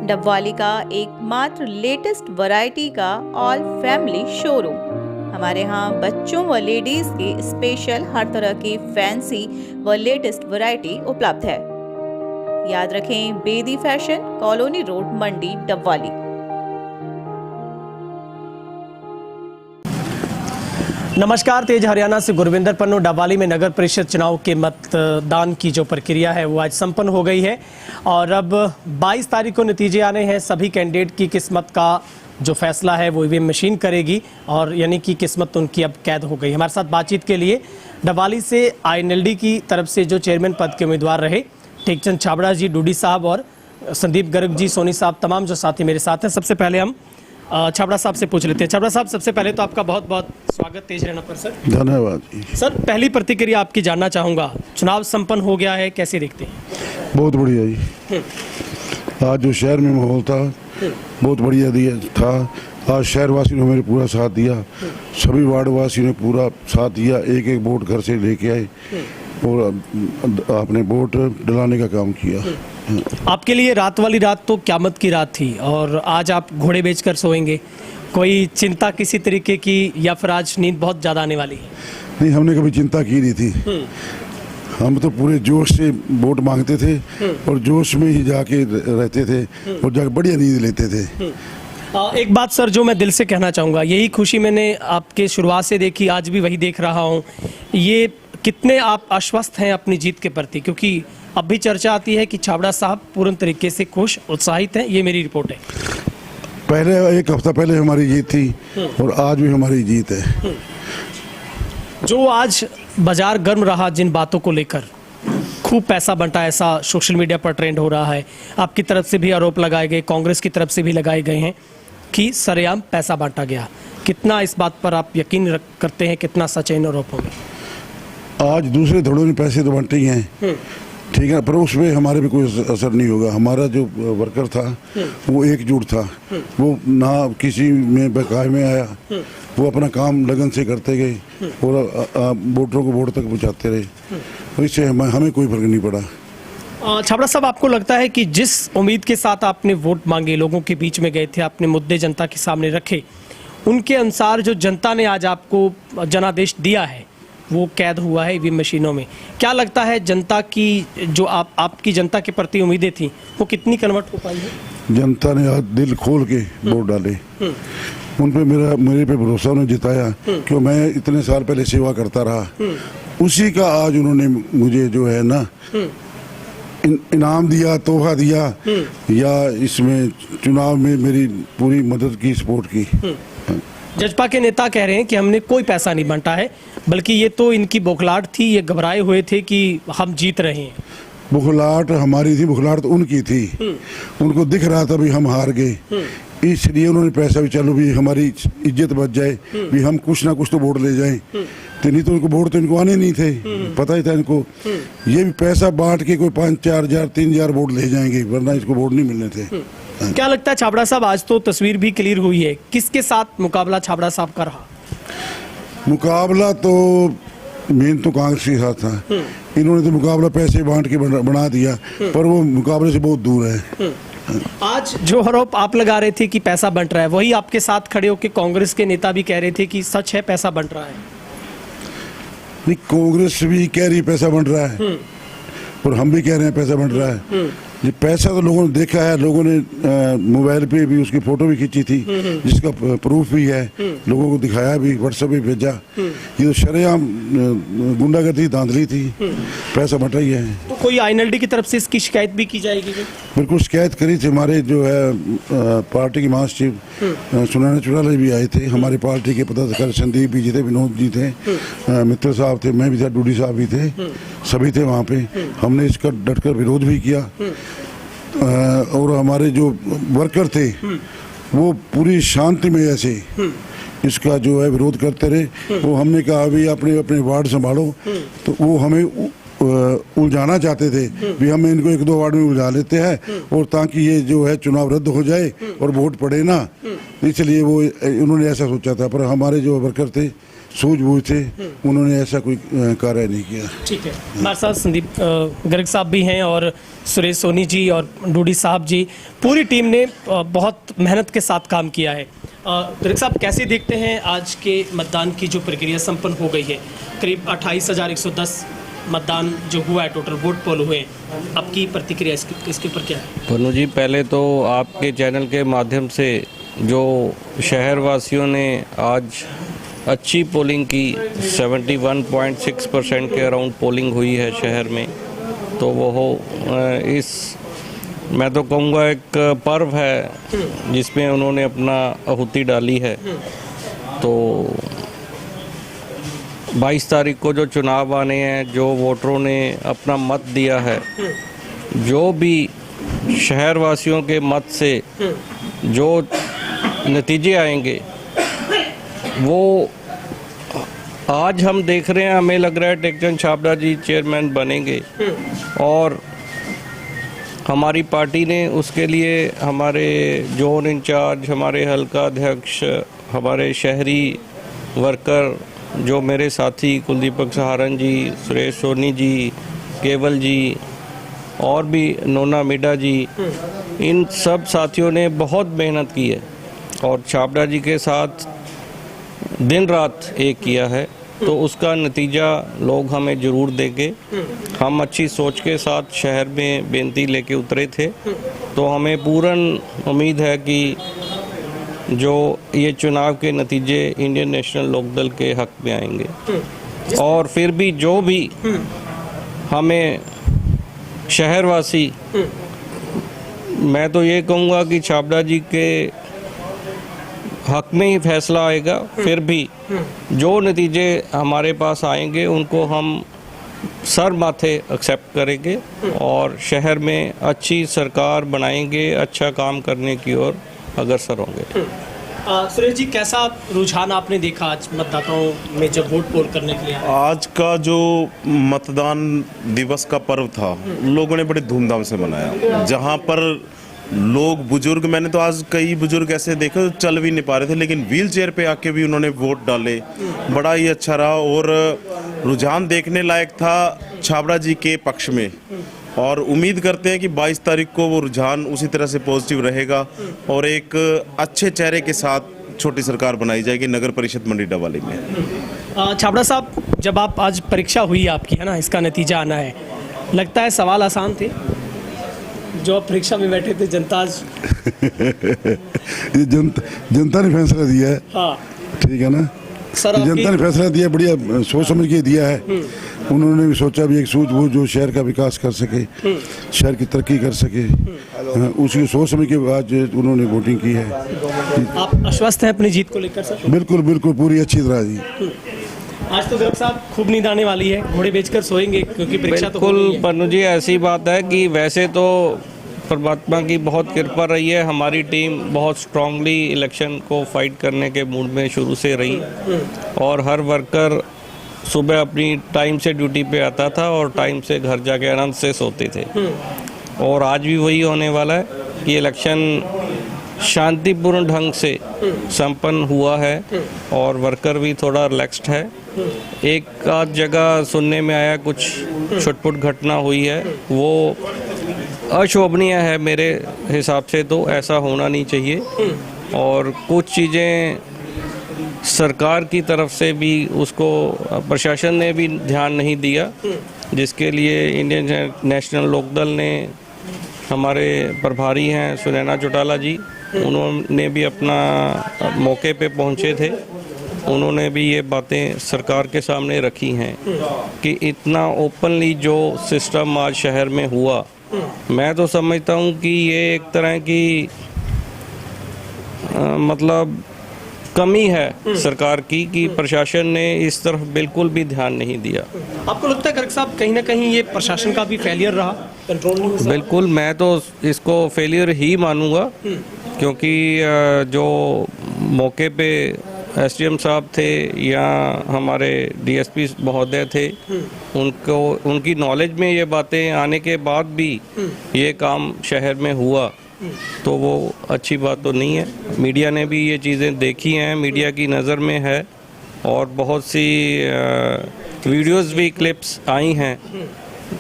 डबवाली का एकमात्र latest variety का ऑल फैमिली शोरूम। हमारे यहाँ बच्चों व लेडीज के स्पेशल हर तरह की फैंसी व लेटेस्ट वैरायटी उपलब्ध है। याद रखें, बेदी फैशन, कॉलोनी रोड, मंडी, डबवाली। नमस्कार, तेज हरियाणा से गुरविंदर पन्नू। डबवाली में नगर परिषद चुनाव के मतदान की जो प्रक्रिया है वो आज संपन्न हो गई है और अब 22 तारीख को नतीजे आने हैं। सभी कैंडिडेट की किस्मत का जो फैसला है वो ईवीएम मशीन करेगी और यानी कि किस्मत उनकी अब कैद हो गई। हमारे साथ बातचीत के लिए डबवाली से आईएनएलडी की तरफ से जो चेयरमैन पद के उम्मीदवार रहे टेकचंद छाबड़ा जी, डूडी साहब और संदीप गर्ग जी, सोनी साहब, तमाम जो साथी मेरे साथ हैं। सबसे पहले हम छाबड़ा साहब से पूछ लेते हैं। छाबड़ा साहब, सबसे पहले तो आपका बहुत बहुत स्वागत तेज हरियाणा पर सर। धन्यवाद जी। सर, पहली प्रतिक्रिया आपकी जानना चाहूँगा। चुनाव संपन्न हो गया है, कैसे देखते हैं? बहुत बढ़िया जी। आज जो शहर में माहौल था बहुत बढ़िया दिया था। आज शहरवासियों ने मेरे पूरा साथ दिया, सभी वार्ड वासियों ने पूरा साथ दिया। एक एक वोट घर से लेके आए और आपने वोट डलाने का काम किया। आपके लिए रात वाली रात तो क़यामत की रात थी और आज आप घोड़े बेचकर सोएंगे। कोई चिंता किसी तरीके की या फिर आज नींद बहुत ज़्यादा आने वाली है? नहीं, हमने कभी चिंता की नहीं थी। हम तो पूरे जोश से वोट मांगते थे और जोश में ही जाके रहते थे और जाके बढ़िया नींद लेते थे। एक बात सर जो मैं दिल से कहना चाहूँगा, यही खुशी मैंने आपके शुरुआत से देखी, आज भी वही देख रहा हूँ। ये कितने आप आश्वस्त हैं अपनी जीत के प्रति? क्योंकि अब भी चर्चा आती है कि छाबड़ा साहब पूर्ण तरीके से खुश, उत्साहित हैं। ये मेरी रिपोर्ट है। पहले एक हफ्ता पहले हमारी जीत थी और आज भी हमारी जीत है। जो आज बाजार गर्म रहा जिन बातों को लेकर, खूब पैसा बंटा, ऐसा सोशल मीडिया पर ट्रेंड हो रहा है। आपकी तरफ से भी आरोप लगाए गए, कांग्रेस की तरफ से भी लगाए गए हैं कि सरेआम पैसा बांटा गया। कितना इस बात पर आप यकीन करते हैं, कितना सच है इन आरोपों में? आज दूसरे धड़ों में पैसे तो बंटे ही हैं, ठीक है, पर उसमें हमारे भी कोई असर नहीं होगा। हमारा जो वर्कर था वो एकजुट था, वो ना किसी में बकाये में आया, वो अपना काम लगन से करते गए और वोटरों को वोट तक पहुंचाते रहे और इससे हमें कोई फर्क नहीं पड़ा। छाबड़ा साहब, आपको लगता है कि जिस उम्मीद के साथ आपने वोट मांगे, लोगों के बीच में गए थे, आपने मुद्दे जनता के सामने रखे, उनके अनुसार जो जनता ने आज आपको जनादेश दिया है वो कैद हुआ है ईवीएम मशीनों में? क्या लगता है जनता की जो आपकी जनता के प्रति उम्मीदें थी वो कितनी कन्वर्ट हो पाई है? जनता ने आज दिल खोल के वोट डाले, उन पे मेरे पे भरोसा उन्होंने जिताया क्यों मैं इतने साल पहले सेवा करता रहा। उसी का आज उन्होंने मुझे जो है ना इनाम दिया, तोहफा दिया या इसमें चुनाव में मेरी पूरी मदद की, सपोर्ट की। जजपा के नेता कह रहे हैं कि हमने कोई पैसा नहीं बांटा है, बल्कि ये तो इनकी बौखलाहट थी, ये घबराए हुए थे कि हम जीत रहे हैं। बुखलाहट हमारी थी, बुखलाहट तो उनकी थी। उनको दिख रहा था भी हम हार गए, इसलिए उन्होंने पैसा भी, चलो भी हमारी इज्जत बच जाए, भी हम कुछ ना कुछ तो वोट ले जाएं। तो नहीं तो उनको वोट तो इनको आने नहीं थे, पता ही था इनको। ये भी पैसा बांट के कोई 5-4 हजार 3,000 वोट ले जाएंगे, वरना इसको वोट नहीं मिलने थे। क्या लगता है छाबड़ा साहब, आज तो तस्वीर भी क्लियर हुई है, किसके साथ मुकाबला छाबड़ा साहब का रहा? मुकाबला तो मेन तो कांग्रेस के साथ था। इन्होंने तो मुकाबला पैसे बांट के बना दिया, पर वो मुकाबले से बहुत दूर है। आज जो आरोप आप लगा रहे थे कि पैसा बंट रहा है, वही आपके साथ खड़े होकर कांग्रेस के नेता भी कह रहे थे कि सच है पैसा बंट रहा है। नहीं, कांग्रेस भी कह रही पैसा बंट रहा है और हम भी कह रहे हैं पैसा बंट रहा है। ये पैसा तो लोगों ने देखा है, लोगों ने मोबाइल पे भी उसकी फोटो भी खींची थी, जिसका प्रूफ भी है, लोगों को दिखाया भी, व्हाट्सएप पे भेजा। ये तो शरेआम गुंडागर्दी, धांधली थी, पैसा बंटा ही है। तो कोई आईएनएलडी की तरफ से इसकी शिकायत भी की जाएगी? बिल्कुल शिकायत करी थी। हमारे जो है पार्टी के महासचिव सुनैना चौटाला भी आए थे, हमारे पार्टी के पदाधिकारी संदीप भी जी थे, विनोद जी थे, मित्र साहब थे, मैं भी था, डूडी साहब भी थे, सभी थे वहाँ पे। हमने इसका डटकर विरोध भी किया और हमारे जो वर्कर थे वो पूरी शांति में ऐसे इसका जो है विरोध करते रहे। वो हमने कहा अभी अपने अपने वार्ड संभालो, तो वो हमें उलझाना चाहते थे भी हम इनको 1-2 वार्ड में उलझा लेते हैं और ताकि ये जो है चुनाव रद्द हो जाए और वोट पड़े ना, इसलिए वो उन्होंने ऐसा सोचा था। पर हमारे जो वर्कर थे सूझबूझ थे, उन्होंने ऐसा कोई कार्य नहीं किया। ठीक है, हमारे साथ संदीप गर्ग साहब भी हैं और सुरेश सोनी जी और डूडी साहब जी, पूरी टीम ने बहुत मेहनत के साथ काम किया है। गर्ग साहब, कैसे देखते हैं आज के मतदान की जो प्रक्रिया संपन्न हो गई है? करीब 28,110 मतदान जो हुआ है, टोटल वोट पोल हुए, आपकी प्रतिक्रिया इसके ऊपर क्या है? पन्नू जी, पहले तो आपके चैनल के माध्यम से जो शहरवासियों ने आज अच्छी पोलिंग की, 71.6% के अराउंड पोलिंग हुई है शहर में, तो वो इस मैं तो कहूँगा एक पर्व है जिसमें उन्होंने अपना आहुति डाली है। तो 22 तारीख को जो चुनाव आने हैं, जो वोटरों ने अपना मत दिया है, जो भी शहरवासियों के मत से जो नतीजे आएंगे वो आज हम देख रहे हैं। हमें लग रहा है टेकचंद छाबड़ा जी चेयरमैन बनेंगे और हमारी पार्टी ने उसके लिए हमारे जोन इंचार्ज, हमारे हल्का अध्यक्ष, हमारे शहरी वर्कर जो मेरे साथी कुलदीपक सहारन जी, सुरेश सोनी जी, केवल जी और भी नोना मिडा जी, इन सब साथियों ने बहुत मेहनत की है और छाबड़ा जी के साथ दिन रात एक किया है। तो उसका नतीजा लोग हमें ज़रूर देंगे। हम अच्छी सोच के साथ शहर में बेनती लेके उतरे थे, तो हमें पूर्ण उम्मीद है कि जो ये चुनाव के नतीजे इंडियन नेशनल लोकदल के हक में आएंगे। और फिर भी जो भी हमें शहरवासी, मैं तो ये कहूँगा कि छाबड़ा जी के हक में ही फैसला आएगा। फिर भी जो नतीजे हमारे पास आएंगे उनको हम सर माथे एक्सेप्ट करेंगे और शहर में अच्छी सरकार बनाएंगे, अच्छा काम करने की ओर अग्रसर होंगे। सुरेश जी, कैसा रुझान आपने देखा आज मतदाताओं में जब वोट पोल करने के लिए आए? आज का जो मतदान दिवस का पर्व था, लोगों ने बड़े धूमधाम से मनाया। जहां पर लोग बुजुर्ग, मैंने तो आज कई बुजुर्ग ऐसे देखे जो चल भी नहीं पा रहे थे, लेकिन व्हील चेयर पे आके भी उन्होंने वोट डाले। बड़ा ही अच्छा रहा और रुझान देखने लायक था छाबड़ा जी के पक्ष में। और उम्मीद करते हैं कि 22 तारीख को वो रुझान उसी तरह से पॉजिटिव रहेगा और एक अच्छे चेहरे के साथ छोटी सरकार बनाई जाएगी नगर परिषद मंडी डबवाली में। छाबड़ा साहब, जब आप आज परीक्षा हुई आपकी, है ना, इसका नतीजा आना है, लगता है सवाल आसान थे जो आप परीक्षा में बैठे थे? जनता ये जनता ने फैसला दिया है। हाँ, ठीक है ना सर, जनता ने फैसला दिया, बढ़िया सोच समझ के दिया है। उन्होंने भी सोचा भी एक सूझबूझ जो शहर का विकास कर सके, शहर की तरक्की कर सके, उसकी सोच समझ के बाद उन्होंने वोटिंग की है। आप आश्वस्त हैं अपनी जीत को लेकर सर? बिल्कुल बिल्कुल, पूरी अच्छी तरह जी। आज तो गर्ग साहब खूब नींद आने वाली है, घोड़े बेचकर सोएंगे क्योंकि परीक्षा तो बिल्कुल पन्नू जी, ऐसी बात है कि वैसे तो परमात्मा की बहुत कृपा रही है। हमारी टीम बहुत स्ट्रांगली इलेक्शन को फाइट करने के मूड में शुरू से रही और हर वर्कर सुबह अपनी टाइम से ड्यूटी पे आता था और टाइम से घर जाके आनंद से सोते थे। और आज भी वही होने वाला है कि इलेक्शन शांतिपूर्ण ढंग से संपन्न हुआ है और वर्कर भी थोड़ा रिलैक्स्ड है। एक आध जगह सुनने में आया कुछ छुटपुट घटना हुई है, वो अशोभनीय है मेरे हिसाब से। तो ऐसा होना नहीं चाहिए और कुछ चीज़ें सरकार की तरफ से भी उसको प्रशासन ने भी ध्यान नहीं दिया, जिसके लिए इंडियन नेशनल लोकदल ने, हमारे प्रभारी हैं सुनैना चौटाला जी, उन्होंने भी अपना मौके पे पहुंचे थे। उन्होंने भी ये बातें सरकार के सामने रखी हैं कि इतना ओपनली जो सिस्टम आज शहर में हुआ, मैं तो समझता हूँ कि ये एक तरह की मतलब कमी है सरकार की कि प्रशासन ने इस तरफ बिल्कुल भी ध्यान नहीं दिया। आपको लगता है गर्ग साहब कहीं ना कहीं ये प्रशासन का भी फेलियर रहा, कंट्रोल नहीं हो सका? बिल्कुल, मैं तो इसको फेलियर ही मानूंगा क्योंकि जो मौके पे एसडीएम साहब थे या हमारे डीएसपी महोदय थे, उनकी नॉलेज में ये बातें आने के बाद भी ये काम शहर में हुआ, तो वो अच्छी बात तो नहीं है। मीडिया ने भी ये चीज़ें देखी हैं, मीडिया की नज़र में है और बहुत सी वीडियोस भी क्लिप्स आई हैं।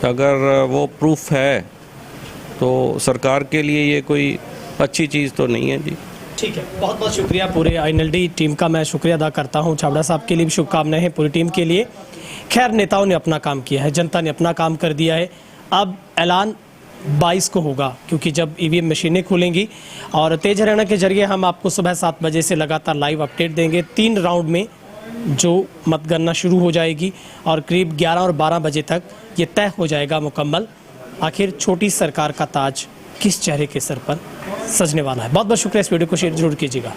अगर वो प्रूफ है तो सरकार के लिए ये कोई अच्छी चीज़ तो नहीं है जी। ठीक है, बहुत बहुत शुक्रिया। पूरे INLD टीम का मैं शुक्रिया अदा करता हूं। छाबड़ा साहब के लिए भी शुभकामनाएं हैं पूरी टीम के लिए। खैर, नेताओं ने अपना काम किया है, जनता ने अपना काम कर दिया है। अब ऐलान 22 को होगा, क्योंकि जब EVM मशीनें खुलेंगी। और तेज हरियाणा के जरिए हम आपको सुबह 7 बजे से लगातार लाइव अपडेट देंगे। 3 राउंड में जो मतगणना शुरू हो जाएगी और करीब 11 और 12 बजे तक ये तय हो जाएगा मुकम्मल, आखिर छोटी सरकार का ताज किस चेहरे के सर पर सजने वाला है। बहुत बहुत शुक्रिया। इस वीडियो को शेयर जरूर कीजिएगा।